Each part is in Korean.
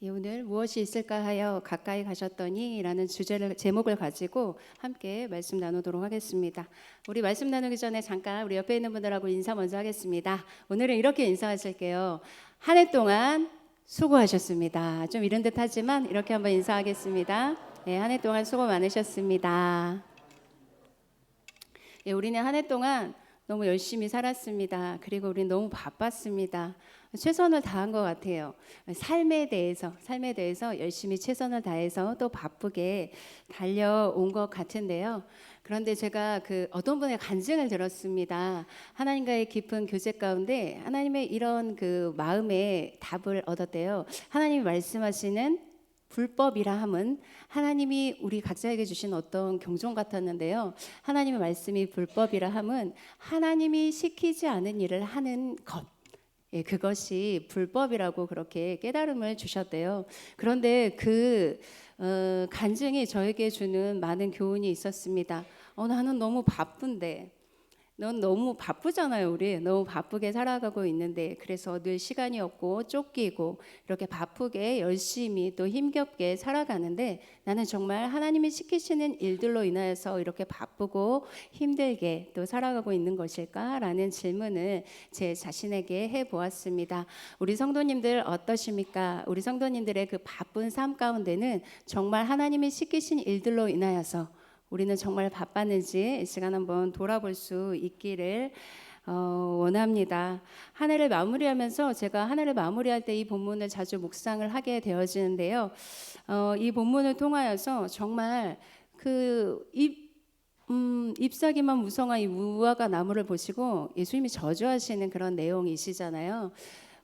오늘 무엇이 있을까 하여 가까이 가셨더니 라는 제목을 가지고 함께 말씀 나누도록 하겠습니다. 우리 말씀 나누기 전에 잠깐 우리 옆에 있는 분들하고 인사 먼저 하겠습니다. 오늘은 이렇게 인사하실게요. 한 해 동안 수고하셨습니다. 좀 이른 듯 하지만 이렇게 한번 인사하겠습니다. 네, 한 해 동안 수고 많으셨습니다. 우리는 한 해 동안 너무 열심히 살았습니다. 그리고 우리는 너무 바빴습니다. 최선을 다한 것 같아요. 삶에 대해서 열심히 최선을 다해서 또 바쁘게 달려온 것 같은데요. 그런데 제가 어떤 분의 간증을 들었습니다. 하나님과의 깊은 교제 가운데 하나님의 이런 마음의 답을 얻었대요. 하나님이 말씀하시는 불법이라 함은 하나님이 우리 각자에게 주신 어떤 경종 같았는데요. 하나님의 말씀이 불법이라 함은 하나님이 시키지 않은 일을 하는 것, 그것이 불법이라고 그렇게 깨달음을 주셨대요. 그런데 간증이 저에게 주는 많은 교훈이 있었습니다. 나는 너무 바쁜데, 넌 너무 바쁘잖아요. 우리 너무 바쁘게 살아가고 있는데, 그래서 늘 시간이 없고 쫓기고 이렇게 바쁘게 열심히 또 힘겹게 살아가는데, 나는 정말 하나님이 시키시는 일들로 인하여서 이렇게 바쁘고 힘들게 또 살아가고 있는 것일까라는 질문을 제 자신에게 해보았습니다. 우리 성도님들 어떠십니까? 우리 성도님들의 바쁜 삶 가운데는 정말 하나님이 시키신 일들로 인하여서 우리는 정말 바빴는지 이 시간 한번 돌아볼 수 있기를 원합니다. 한 해를 마무리하면서 제가 한 해를 마무리할 때 이 본문을 자주 묵상을 하게 되어지는데요. 이 본문을 통하여서 정말 잎사귀만 무성한 이 무화과 나무를 보시고 예수님이 저주하시는 그런 내용이시잖아요.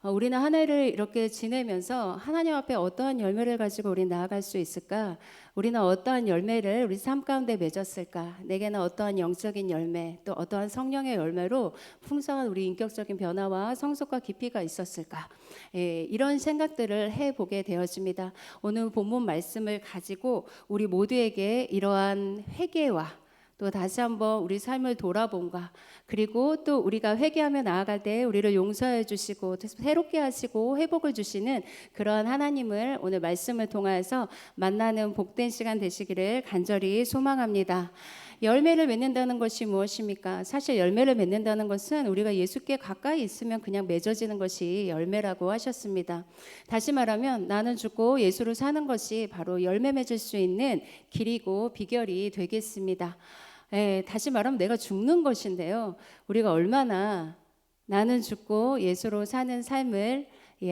우리는 한 해를 이렇게 지내면서 하나님 앞에 어떠한 열매를 가지고 우리 나아갈 수 있을까? 우리는 어떠한 열매를 우리 삶 가운데 맺었을까? 내게는 어떠한 영적인 열매, 또 어떠한 성령의 열매로 풍성한 우리 인격적인 변화와 성숙과 깊이가 있었을까? 이런 생각들을 해보게 되어집니다. 오늘 본문 말씀을 가지고 우리 모두에게 이러한 회개와 또 다시 한번 우리 삶을 돌아본가, 그리고 또 우리가 회개하며 나아갈 때 우리를 용서해 주시고 새롭게 하시고 회복을 주시는 그러한 하나님을 오늘 말씀을 통해서 만나는 복된 시간 되시기를 간절히 소망합니다. 열매를 맺는다는 것이 무엇입니까? 사실 열매를 맺는다는 것은 우리가 예수께 가까이 있으면 그냥 맺어지는 것이 열매라고 하셨습니다. 다시 말하면 나는 죽고 예수로 사는 것이 바로 열매 맺을 수 있는 길이고 비결이 되겠습니다. 다시 말하면 내가 죽는 것인데요. 우리가 얼마나 나는 죽고 예수로 사는 삶을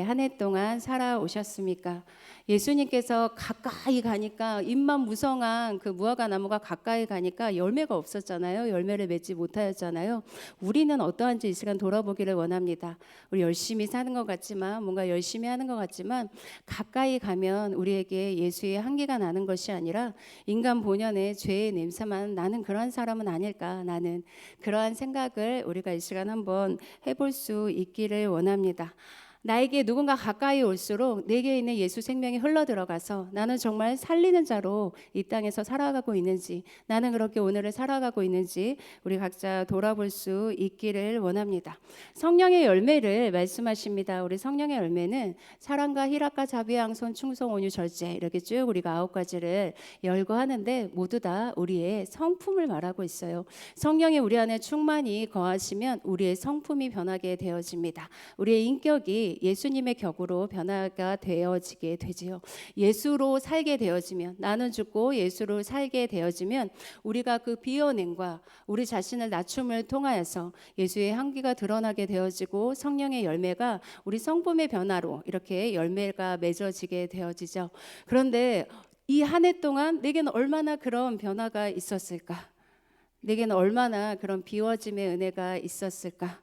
한 해 동안 살아오셨습니까? 예수님께서 가까이 가니까 잎만 무성한 무화과 나무가 가까이 가니까 열매가 없었잖아요. 열매를 맺지 못하였잖아요. 우리는 어떠한지 이 시간 돌아보기를 원합니다. 우리 열심히 사는 것 같지만, 뭔가 열심히 하는 것 같지만, 가까이 가면 우리에게 예수의 향기가 나는 것이 아니라 인간 본연의 죄의 냄새만 나는 그러한 사람은 아닐까, 나는 그러한 생각을 우리가 이 시간 한번 해볼 수 있기를 원합니다. 나에게 누군가 가까이 올수록 내게 있는 예수 생명이 흘러들어가서 나는 정말 살리는 자로 이 땅에서 살아가고 있는지, 나는 그렇게 오늘을 살아가고 있는지 우리 각자 돌아볼 수 있기를 원합니다. 성령의 열매를 말씀하십니다. 우리 성령의 열매는 사랑과 희락과 자비, 양손, 충성, 온유, 절제, 이렇게 쭉 우리가 9가지를 열거하는데 모두 다 우리의 성품을 말하고 있어요. 성령이 우리 안에 충만히 거하시면 우리의 성품이 변하게 되어집니다. 우리의 인격이 예수님의 격으로 변화가 되어지게 되지요. 예수로 살게 되어지면, 나는 죽고 예수로 살게 되어지면 우리가 비어냄과 우리 자신을 낮춤을 통하여서 예수의 향기가 드러나게 되어지고 성령의 열매가 우리 성품의 변화로 이렇게 열매가 맺어지게 되어지죠. 그런데 이 한 해 동안 내게는 얼마나 그런 변화가 있었을까? 내게는 얼마나 그런 비워짐의 은혜가 있었을까?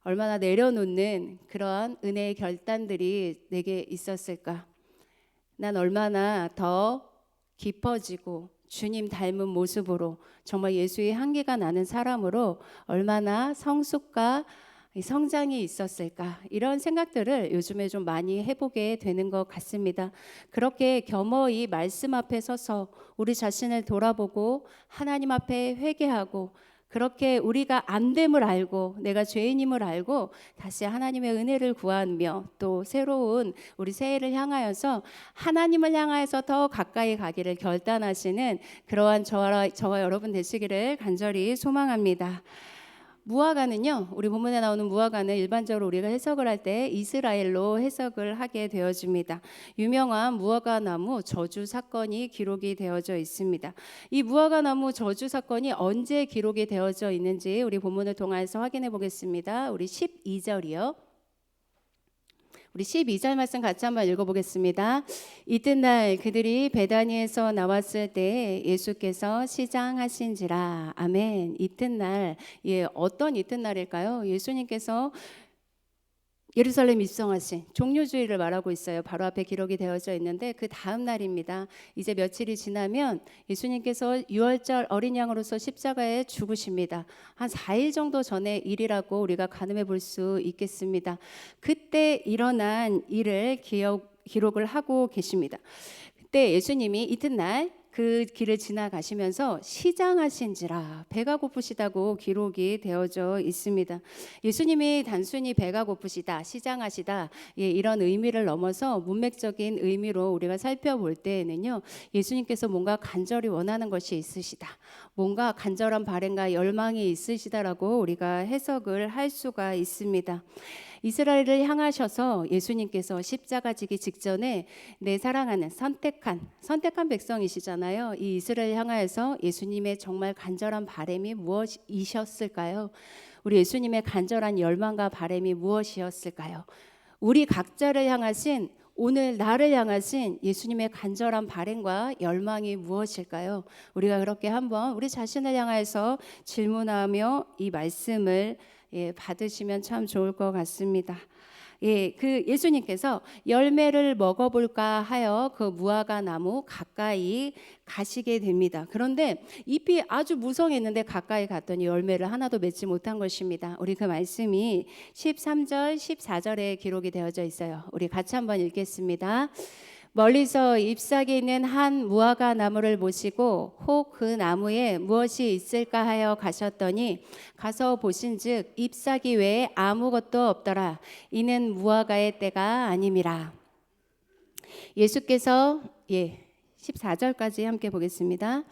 얼마나 내려놓는 그러한 은혜의 결단들이 내게 있었을까? 난 얼마나 더 깊어지고 주님 닮은 모습으로 정말 예수의 향기가 나는 사람으로 얼마나 성숙과 성장이 있었을까? 이런 생각들을 요즘에 좀 많이 해보게 되는 것 같습니다. 그렇게 겸허히 말씀 앞에 서서 우리 자신을 돌아보고 하나님 앞에 회개하고 그렇게 우리가 안 됨을 알고 내가 죄인임을 알고 다시 하나님의 은혜를 구하며 또 새로운 우리 새해를 향하여서 하나님을 향하여서 더 가까이 가기를 결단하시는 그러한 저와 여러분 되시기를 간절히 소망합니다. 무화과는요, 우리 본문에 나오는 무화과는 일반적으로 우리가 해석을 할 때 이스라엘로 해석을 하게 되어집니다. 유명한 무화과 나무 저주 사건이 기록이 되어져 있습니다. 이 무화과 나무 저주 사건이 언제 기록이 되어져 있는지 우리 본문을 통해서 확인해 보겠습니다. 우리 12절이요. 우리 12절 말씀 같이 한번 읽어보겠습니다. 이튿날 그들이 베다니에서 나왔을 때 예수께서 시장하신지라. 아멘. 이튿날, 어떤 이튿날일까요? 예수님께서 예루살렘 입성하신 종료주일을 말하고 있어요. 바로 앞에 기록이 되어져 있는데 그 다음 날입니다. 이제 며칠이 지나면 예수님께서 유월절 어린 양으로서 십자가에 죽으십니다. 한 4일 정도 전의 일이라고 우리가 가늠해 볼 수 있겠습니다. 그때 일어난 일을 기록을 하고 계십니다. 그때 예수님이 이튿날 그 길을 지나가시면서 시장하신지라, 배가 고프시다고 기록이 되어져 있습니다. 예수님이 단순히 배가 고프시다, 시장하시다, 이런 의미를 넘어서 문맥적인 의미로 우리가 살펴볼 때에는요, 예수님께서 뭔가 간절히 원하는 것이 있으시다, 뭔가 간절한 바램과 열망이 있으시다라고 우리가 해석을 할 수가 있습니다. 이스라엘을 향하셔서 예수님께서 십자가 지기 직전에 내 사랑하는 선택한 백성이시잖아요. 이 이스라엘 향하여서 예수님의 정말 간절한 바람이 무엇이셨을까요? 우리 예수님의 간절한 열망과 바람이 무엇이었을까요? 우리 각자를 향하신, 오늘 나를 향하신 예수님의 간절한 바람과 열망이 무엇일까요? 우리가 그렇게 한번 우리 자신을 향해서 질문하며 이 말씀을 받으시면 참 좋을 것 같습니다. 그 예수님께서 열매를 먹어볼까 하여 그 무화과 나무 가까이 가시게 됩니다. 그런데 잎이 아주 무성했는데 가까이 갔더니 열매를 하나도 맺지 못한 것입니다. 우리 그 말씀이 13절, 14절에 기록이 되어져 있어요. 우리 같이 한번 읽겠습니다. 멀리서 잎사귀 있는 한 무화과 나무를 보시고 혹 그 나무에 무엇이 있을까 하여 가셨더니 가서 보신즉 잎사귀 외에 아무것도 없더라. 이는 무화과의 때가 아님이라. 예수께서 14절까지 함께 보겠습니다.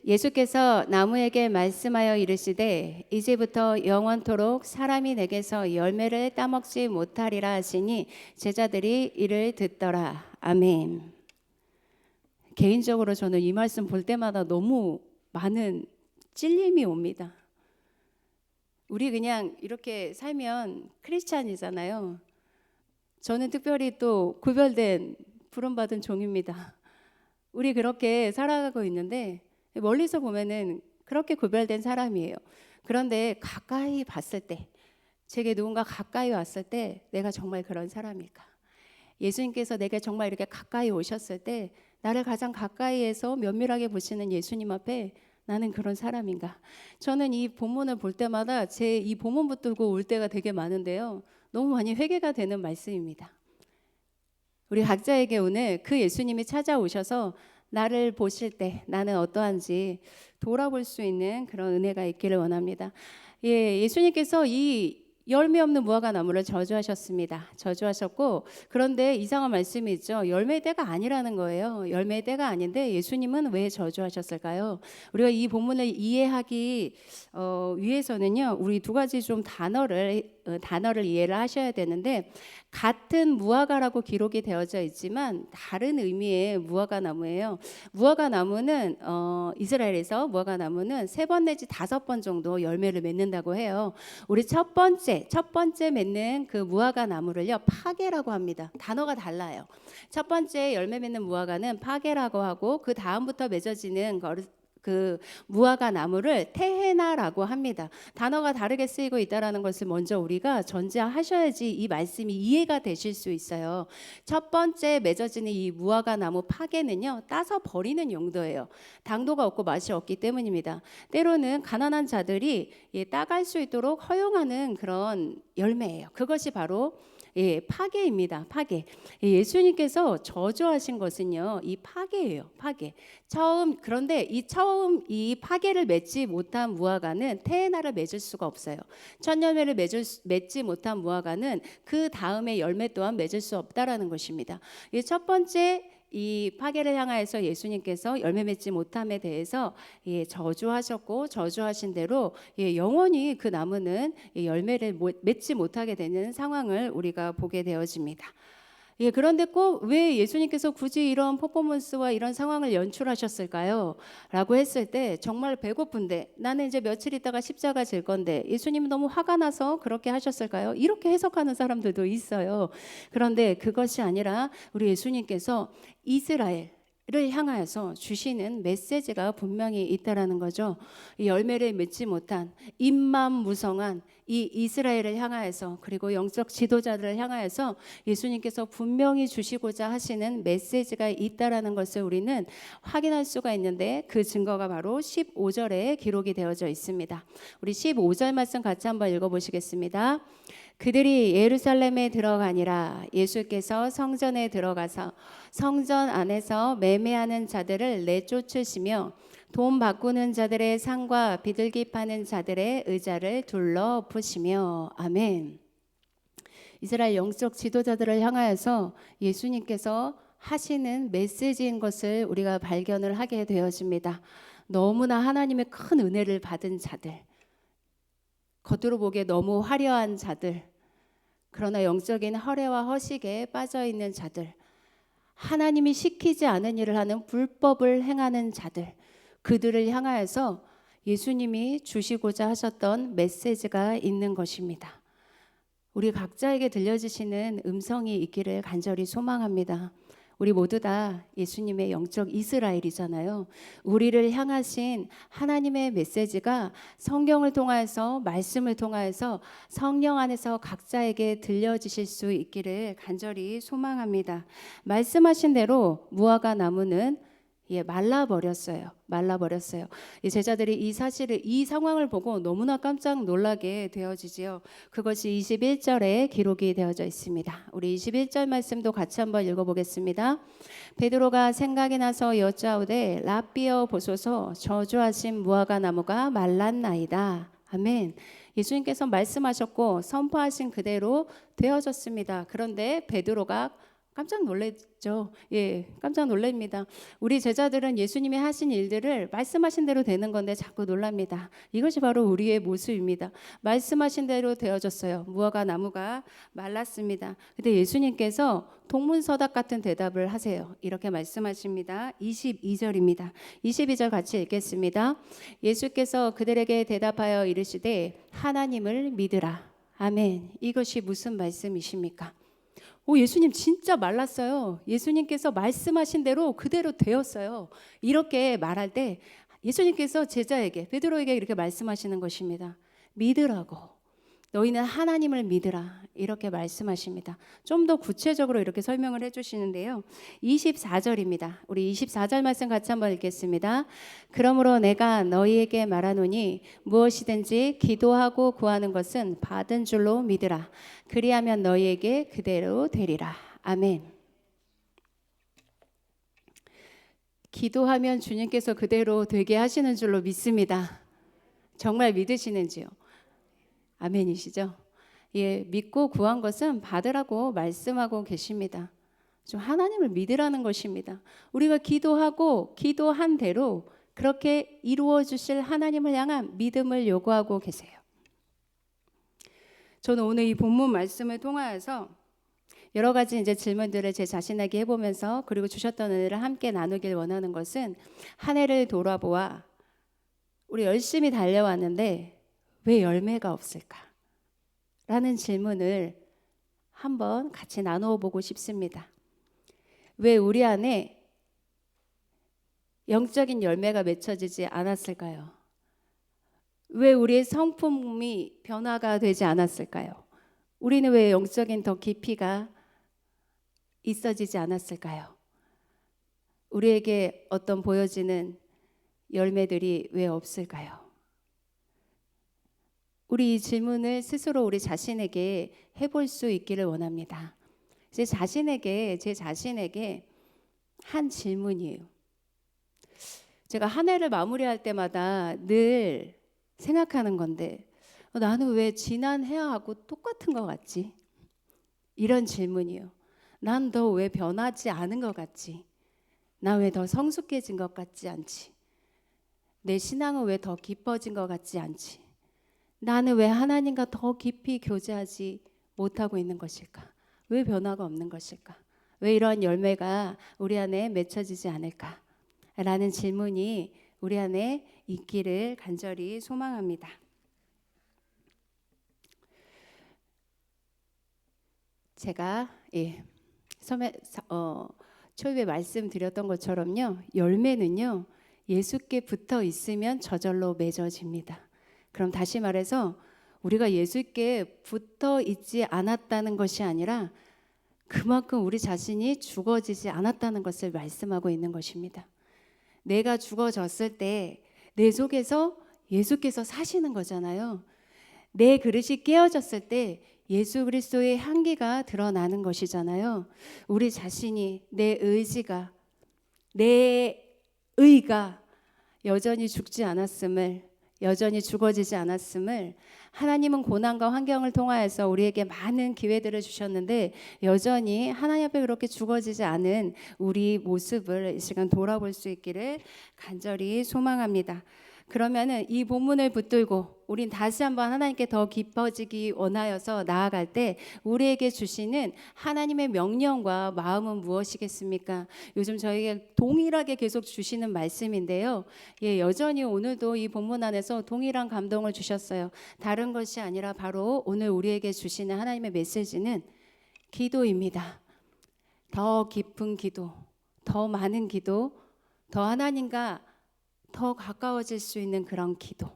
예수께서 나무에게 말씀하여 이르시되 이제부터 영원토록 사람이 내게서 열매를 따먹지 못하리라 하시니 제자들이 이를 듣더라. 아멘. 개인적으로 저는 이 말씀 볼 때마다 너무 많은 찔림이 옵니다. 우리 그냥 이렇게 살면 크리스찬이잖아요. 저는 특별히 또 구별된 부름받은 종입니다. 우리 그렇게 살아가고 있는데 멀리서 보면은 그렇게 구별된 사람이에요. 그런데 가까이 봤을 때, 제게 누군가 가까이 왔을 때 내가 정말 그런 사람일까? 예수님께서 내게 정말 이렇게 가까이 오셨을 때 나를 가장 가까이에서 면밀하게 보시는 예수님 앞에 나는 그런 사람인가? 저는 이 본문을 볼 때마다 제 이 본문 붙들고 올 때가 되게 많은데요. 너무 많이 회개가 되는 말씀입니다. 우리 각자에게 오늘 그 예수님이 찾아오셔서 나를 보실 때 나는 어떠한지 돌아볼 수 있는 그런 은혜가 있기를 원합니다. 예수님께서 이 열매 없는 무화과 나무를 저주하셨습니다. 저주하셨고, 그런데 이상한 말씀이 있죠. 열매의 때가 아니라는 거예요. 열매의 때가 아닌데 예수님은 왜 저주하셨을까요? 우리가 이 본문을 이해하기 위해서는요, 우리 두 가지 좀 단어를 이해를 하셔야 되는데, 같은 무화과라고 기록이 되어져 있지만 다른 의미의 무화과 나무예요. 무화과 나무는 이스라엘에서 무화과 나무는 3번 내지 5번 정도 열매를 맺는다고 해요. 우리 첫 번째 맺는 그 무화과 나무를요, 파게라고 합니다. 단어가 달라요. 첫 번째 열매 맺는 무화과는 파게라고 하고 그 다음부터 맺어지는 그 무화과 나무를 테헤나라고 합니다. 단어가 다르게 쓰이고 있다라는 것을 먼저 우리가 전제하셔야지 이 말씀이 이해가 되실 수 있어요. 첫 번째 맺어지는 이 무화과 나무 파게는요, 따서 버리는 용도예요. 당도가 없고 맛이 없기 때문입니다. 때로는 가난한 자들이 따갈 수 있도록 허용하는 그런 열매예요. 그것이 바로 예, 파괴입니다. 파괴. 예, 예수님께서 저주하신 것은요, 이 파괴예요. 파괴. 그런데 처음 이 파괴를 맺지 못한 무화과는 태에나를 맺을 수가 없어요. 첫 열매를 맺지 못한 무화과는 그 다음에 열매 또한 맺을 수 없다라는 것입니다. 예, 첫 번째 이 파괴를 향하여서 예수님께서 열매 맺지 못함에 대해서 예, 저주하셨고 저주하신 대로 예, 영원히 그 나무는 열매를 맺지 못하게 되는 상황을 우리가 보게 되어집니다. 예, 그런데 꼭 왜 예수님께서 굳이 이런 퍼포먼스와 이런 상황을 연출하셨을까요? 라고 했을 때 정말 배고픈데 나는 이제 며칠 있다가 십자가 질 건데 예수님이 너무 화가 나서 그렇게 하셨을까요? 이렇게 해석하는 사람들도 있어요. 그런데 그것이 아니라 우리 예수님께서 이스라엘을 향하여서 주시는 메시지가 분명히 있다라는 거죠. 이 열매를 맺지 못한 입만 무성한 이 이스라엘을 향하여서 그리고 영적 지도자들을 향하여서 예수님께서 분명히 주시고자 하시는 메시지가 있다라는 것을 우리는 확인할 수가 있는데 그 증거가 바로 15절에 기록이 되어져 있습니다. 우리 15절 말씀 같이 한번 읽어보시겠습니다. 그들이 예루살렘에 들어가니라. 예수께서 성전에 들어가서 성전 안에서 매매하는 자들을 내쫓으시며 돈 바꾸는 자들의 상과 비둘기 파는 자들의 의자를 둘러엎으시며. 아멘. 이스라엘 영적 지도자들을 향하여서 예수님께서 하시는 메시지인 것을 우리가 발견을 하게 되어집니다. 너무나 하나님의 큰 은혜를 받은 자들, 겉으로 보기에 너무 화려한 자들, 그러나 영적인 허례와 허식에 빠져 있는 자들, 하나님이 시키지 않은 일을 하는 불법을 행하는 자들, 그들을 향하여서 예수님이 주시고자 하셨던 메시지가 있는 것입니다. 우리 각자에게 들려주시는 음성이 있기를 간절히 소망합니다. 우리 모두 다 예수님의 영적 이스라엘이잖아요. 우리를 향하신 하나님의 메시지가 성경을 통하여서 말씀을 통하여서 성령 안에서 각자에게 들려주실 수 있기를 간절히 소망합니다. 말씀하신 대로 무화과 나무는 말라버렸어요. 말라버렸어요. 이 제자들이 이 상황을 보고 너무나 깜짝 놀라게 되어지지요. 그것이 21절에 기록이 되어져 있습니다. 우리 21절 말씀도 같이 한번 읽어보겠습니다. 베드로가 생각이 나서 여짜오되 라삐어 보소서 저주하신 무화과 나무가 말랐나이다. 아멘. 예수님께서 말씀하셨고 선포하신 그대로 되어졌습니다. 그런데 베드로가 깜짝 놀랐죠. 예, 깜짝 놀랍니다. 우리 제자들은 예수님이 하신 일들을 말씀하신 대로 되는 건데 자꾸 놀랍니다. 이것이 바로 우리의 모습입니다. 말씀하신 대로 되어졌어요. 무화과 나무가 말랐습니다. 근데 예수님께서 동문서답 같은 대답을 하세요. 이렇게 말씀하십니다. 22절입니다. 22절 같이 읽겠습니다. 예수께서 그들에게 대답하여 이르시되 하나님을 믿으라. 아멘. 이것이 무슨 말씀이십니까? 예수님 진짜 말랐어요. 예수님께서 말씀하신 대로 그대로 되었어요. 이렇게 말할 때 예수님께서 제자에게 베드로에게 이렇게 말씀하시는 것입니다. 믿으라고. 너희는 하나님을 믿으라. 이렇게 말씀하십니다. 좀 더 구체적으로 이렇게 설명을 해주시는데요. 24절입니다. 우리 24절 말씀 같이 한번 읽겠습니다. 그러므로 내가 너희에게 말하노니 무엇이든지 기도하고 구하는 것은 받은 줄로 믿으라. 그리하면 너희에게 그대로 되리라. 아멘. 기도하면 주님께서 그대로 되게 하시는 줄로 믿습니다. 정말 믿으시는지요? 아멘이시죠? 예, 믿고 구한 것은 받으라고 말씀하고 계십니다. 좀 하나님을 믿으라는 것입니다. 우리가 기도하고 기도한 대로 그렇게 이루어 주실 하나님을 향한 믿음을 요구하고 계세요. 저는 오늘 이 본문 말씀을 통하여서 여러 가지 이제 질문들을 제 자신에게 해보면서 그리고 주셨던 은혜를 함께 나누길 원하는 것은 한 해를 돌아보아 우리 열심히 달려왔는데 왜 열매가 없을까? 라는 질문을 한번 같이 나누어 보고 싶습니다. 왜 우리 안에 영적인 열매가 맺혀지지 않았을까요? 왜 우리의 성품이 변화가 되지 않았을까요? 우리는 왜 영적인 더 깊이가 있어지지 않았을까요? 우리에게 어떤 보여지는 열매들이 왜 없을까요? 우리 이 질문을 스스로 우리 자신에게 해볼 수 있기를 원합니다. 제 자신에게 한 질문이에요. 제가 한 해를 마무리할 때마다 늘 생각하는 건데 나는 왜 지난 해하고 똑같은 것 같지? 이런 질문이요. 난 더 왜 변하지 않은 것 같지? 난 왜 더 성숙해진 것 같지 않지? 내 신앙은 왜 더 깊어진 것 같지 않지? 나는 왜 하나님과 더 깊이 교제하지 못하고 있는 것일까? 왜 변화가 없는 것일까? 왜 이러한 열매가 우리 안에 맺혀지지 않을까? 라는 질문이 우리 안에 있기를 간절히 소망합니다. 제가 초입에 말씀드렸던 것처럼요, 열매는요 예수께 붙어 있으면 저절로 맺어집니다. 그럼 다시 말해서 우리가 예수께 붙어 있지 않았다는 것이 아니라 그만큼 우리 자신이 죽어지지 않았다는 것을 말씀하고 있는 것입니다. 내가 죽어졌을 때 내 속에서 예수께서 사시는 거잖아요. 내 그릇이 깨어졌을 때 예수 그리스도의 향기가 드러나는 것이잖아요. 우리 자신이, 내 의지가, 내 의가 여전히 죽지 않았음을, 여전히 죽어지지 않았음을, 하나님은 고난과 환경을 통하여서 우리에게 많은 기회들을 주셨는데 여전히 하나님 앞에 그렇게 죽어지지 않은 우리 모습을 이 시간 돌아볼 수 있기를 간절히 소망합니다. 그러면은 이 본문을 붙들고 우린 다시 한번 하나님께 더 깊어지기 원하여서 나아갈 때 우리에게 주시는 하나님의 명령과 마음은 무엇이겠습니까? 요즘 저에게 동일하게 계속 주시는 말씀인데요. 여전히 오늘도 이 본문 안에서 동일한 감동을 주셨어요. 다른 것이 아니라 바로 오늘 우리에게 주시는 하나님의 메시지는 기도입니다. 더 깊은 기도, 더 많은 기도, 더 하나님과 더 가까워질 수 있는 그런 기도,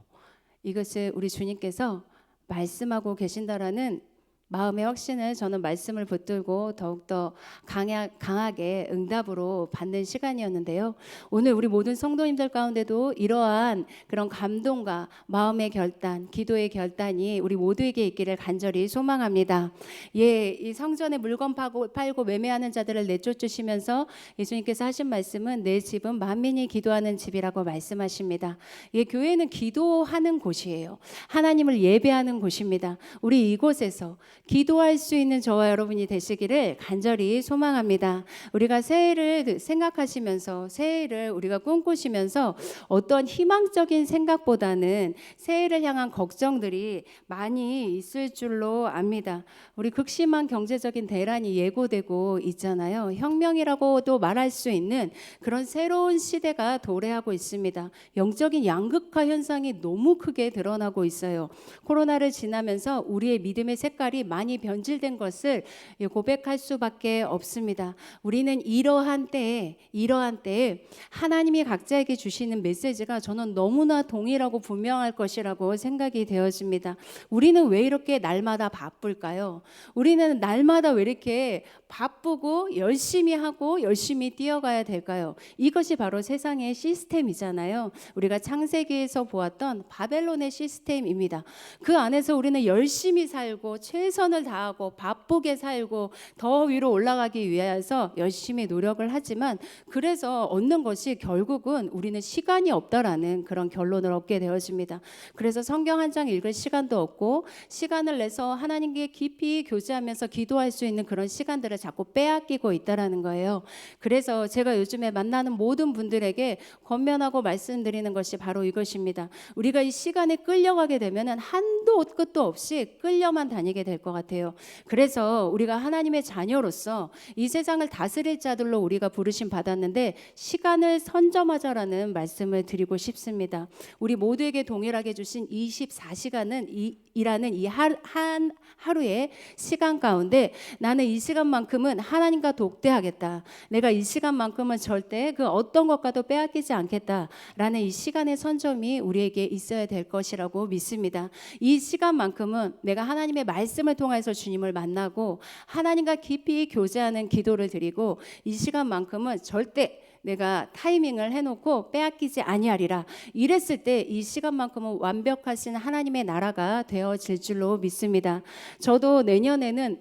이것을 우리 주님께서 말씀하고 계신다라는 마음의 확신을 저는 말씀을 붙들고 더욱더 강하게 응답으로 받는 시간이었는데요. 오늘 우리 모든 성도님들 가운데도 이러한 그런 감동과 마음의 결단, 기도의 결단이 우리 모두에게 있기를 간절히 소망합니다. 이 성전에 물건 팔고 매매하는 자들을 내쫓으시면서 예수님께서 하신 말씀은 내 집은 만민이 기도하는 집이라고 말씀하십니다. 교회는 기도하는 곳이에요. 하나님을 예배하는 곳입니다. 우리 이곳에서 기도할 수 있는 저와 여러분이 되시기를 간절히 소망합니다. 우리가 새해를 생각하시면서 새해를 우리가 꿈꾸시면서 어떤 희망적인 생각보다는 새해를 향한 걱정들이 많이 있을 줄로 압니다. 우리 극심한 경제적인 대란이 예고되고 있잖아요. 혁명이라고도 말할 수 있는 그런 새로운 시대가 도래하고 있습니다. 영적인 양극화 현상이 너무 크게 드러나고 있어요. 코로나를 지나면서 우리의 믿음의 색깔이 많이 변질된 것을 고백할 수밖에 없습니다. 우리는 이러한 때에 하나님이 각자에게 주시는 메시지가 저는 너무나 동일하고 분명할 것이라고 생각이 되어집니다. 우리는 왜 이렇게 날마다 바쁠까요? 우리는 날마다 왜 이렇게 바쁘고 열심히 하고 열심히 뛰어가야 될까요? 이것이 바로 세상의 시스템이잖아요. 우리가 창세기에서 보았던 바벨론의 시스템입니다. 그 안에서 우리는 열심히 살고 최선을 다하고 바쁘게 살고 더 위로 올라가기 위해서 열심히 노력을 하지만 그래서 얻는 것이 결국은 우리는 시간이 없다라는 그런 결론을 얻게 되어집니다. 그래서 성경 한 장 읽을 시간도 없고 시간을 내서 하나님께 깊이 교제하면서 기도할 수 있는 그런 시간들을 자꾸 빼앗기고 있다라는 거예요. 그래서 제가 요즘에 만나는 모든 분들에게 권면하고 말씀드리는 것이 바로 이것입니다. 우리가 이 시간에 끌려가게 되면은 한도 끝도 없이 끌려만 다니게 될 것 같아요. 그래서 우리가 하나님의 자녀로서 이 세상을 다스릴 자들로 우리가 부르심 받았는데 시간을 선점하자라는 말씀을 드리고 싶습니다. 우리 모두에게 동일하게 주신 24시간은 일하는 이 한 하루의 시간 가운데 나는 이 시간만큼은 하나님과 독대하겠다. 내가 이 시간만큼은 절대 그 어떤 것과도 빼앗기지 않겠다라는 이 시간의 선점이 우리에게 있어야 될 것이라고 믿습니다. 이 시간만큼은 내가 하나님의 말씀을 통해서 주님을 만나고 하나님과 깊이 교제하는 기도를 드리고 이 시간만큼은 절대 내가 타이밍을 해놓고 빼앗기지 아니하리라. 이랬을 때 이 시간만큼은 완벽하신 하나님의 나라가 되어질 줄로 믿습니다. 저도 내년에는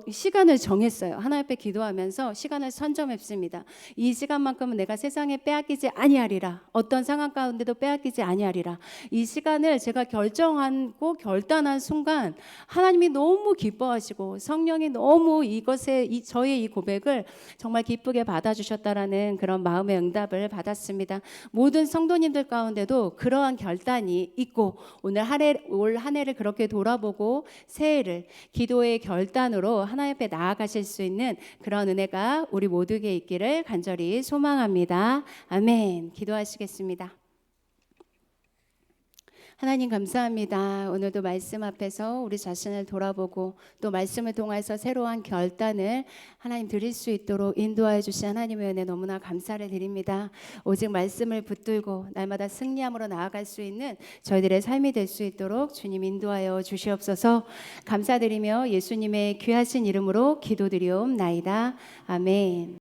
시간을 정했어요. 하나님 앞에 기도하면서 시간을 선점했습니다. 이 시간만큼은 내가 세상에 빼앗기지 아니하리라. 어떤 상황 가운데도 빼앗기지 아니하리라. 이 시간을 제가 결정하고 결단한 순간 하나님이 너무 기뻐하시고 성령이 너무 저의 이 고백을 정말 기쁘게 받아주셨다라는 그런 마음의 응답을 받았습니다. 모든 성도님들 가운데도 그러한 결단이 있고 올 한 해를 그렇게 돌아보고 새해를 기도의 결단으로 하나님 앞에 나아가실 수 있는 그런 은혜가 우리 모두에게 있기를 간절히 소망합니다. 아멘. 기도하시겠습니다. 하나님 감사합니다. 오늘도 말씀 앞에서 우리 자신을 돌아보고 또 말씀을 통해서 새로운 결단을 하나님 드릴 수 있도록 인도하여 주신 하나님의 은혜 너무나 감사를 드립니다. 오직 말씀을 붙들고 날마다 승리함으로 나아갈 수 있는 저희들의 삶이 될 수 있도록 주님 인도하여 주시옵소서. 감사드리며 예수님의 귀하신 이름으로 기도드리옵나이다. 아멘.